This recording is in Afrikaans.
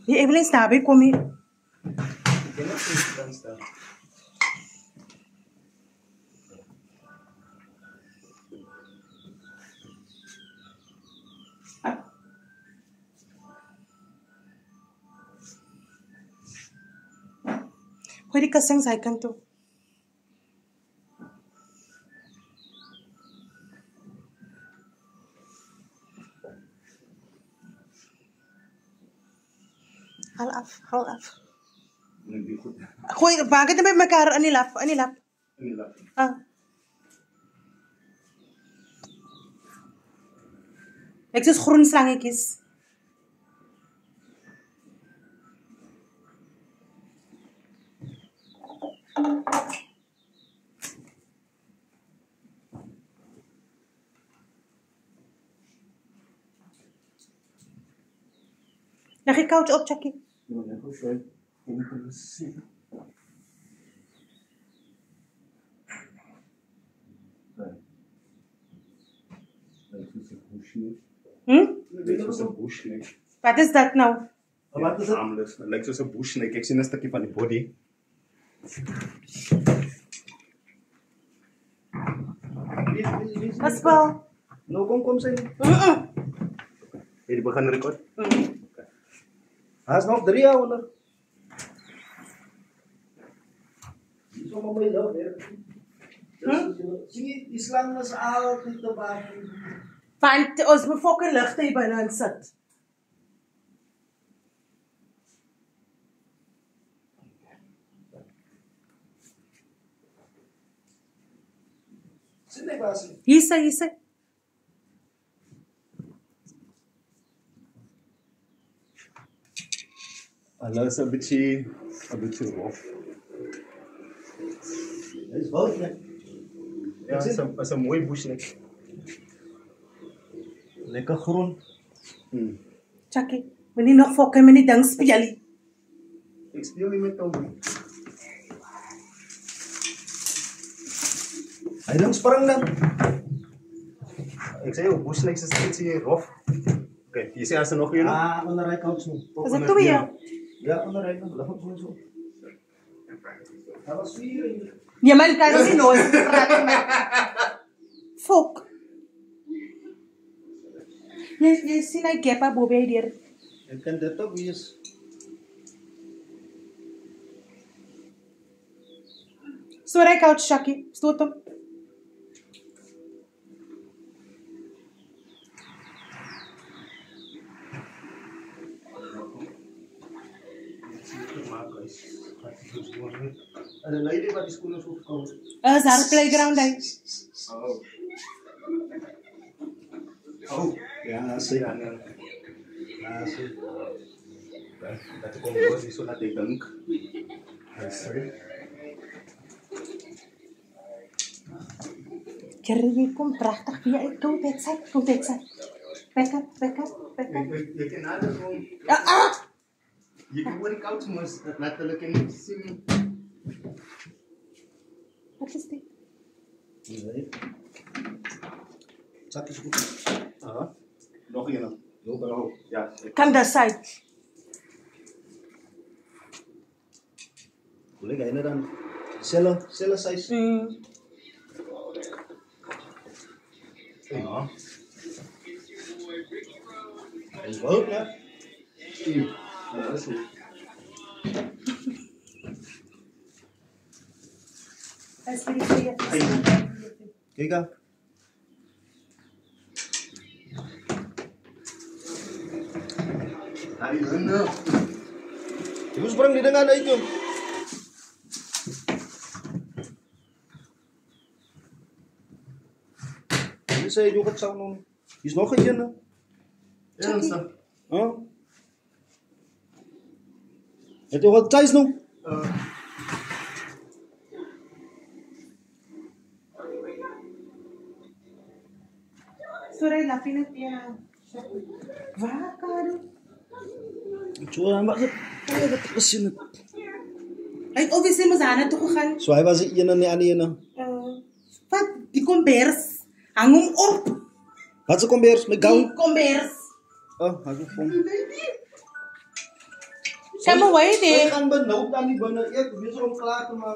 Die Evelyn Stabe, kom hier. Ik ken het niet, dan staan. Gooi die kussings sy kant toe. Haal af, haal af. Nee, die goed. Gooi, maak het met mekaar in die lap, in die lap. In die lap. Ah. Ek soos groen slangetjies. Leg die couch op, Chucky. Ja, net goed zo. Inclusief. Lijkt zoals een bushneck. Wat is dat nou? Wat is het? Lijkt zoals een bushneck. Ik zie een stukje van die body. Wat is wel? Nou, kom zijn. Die beginnen record. Hij is nog 3 jaar onder. Die zal maar mee lopen. Zie je, die slang is altijd te wachten. Want ons moet fucking ligte hier binne sit. Sien jy wat? Hier sê. Hulle is een beetje rof. Het is wel, ja. Ja, het is een mooi bushneck. Lekker groen. Chucky, moenie nog fucking met die ding speel nie. Ik speel niet met Tom. Hij dan sprang dan. Ik zei, bushneck is een beetje rof. Oké, je ziet als er nog een. Ah, onderrij couch nu. Is dit 2? Ja, onderrij dan. Lag op zo. Dat was 4. Ja, man, kan ons nie nooit praat met. Fuck. Jy sien hy kepa Bobby deur. Ik kan dit ook wees. Sorry couch Chucky, stoot hom. En de lady wat die schoenen zo verkocht. Is daar 'n playground hy? Oh. Ja, zie je. Ja, zie. Dat komt los, die zo laat ik denk. Sorry. Jerry, kom pragtig vir jou. Kom dit sy. Back up. Je kan nader gewoon. Je kan oor die couch mos laat hulle kan sien. Wat is dit? Nee. Zak is goed. Aha. Nog een. Heel bra. Ja. Come that side. Collega, en dan selle size. Ja. En wel, ja. Ja, dat is goed. Kijk aan. Hari mana? Terus barang didengar itu. Ini saya juga kecauan. Is nog een. Ja, dat. Huh? Het je wat thuis nog? Sorry, lapin het ja. Waar kan Zo, maar dat is het. Hy het obviously mos aan toe gegaan. So hy was die ene en die ander ene. Wat die kombers hang hom op. Wat se kombers met goud? Die kombers. Oh, hy het hom. Siya mo wait eh. Kan ba naud ani ba na iya biso kong klato ma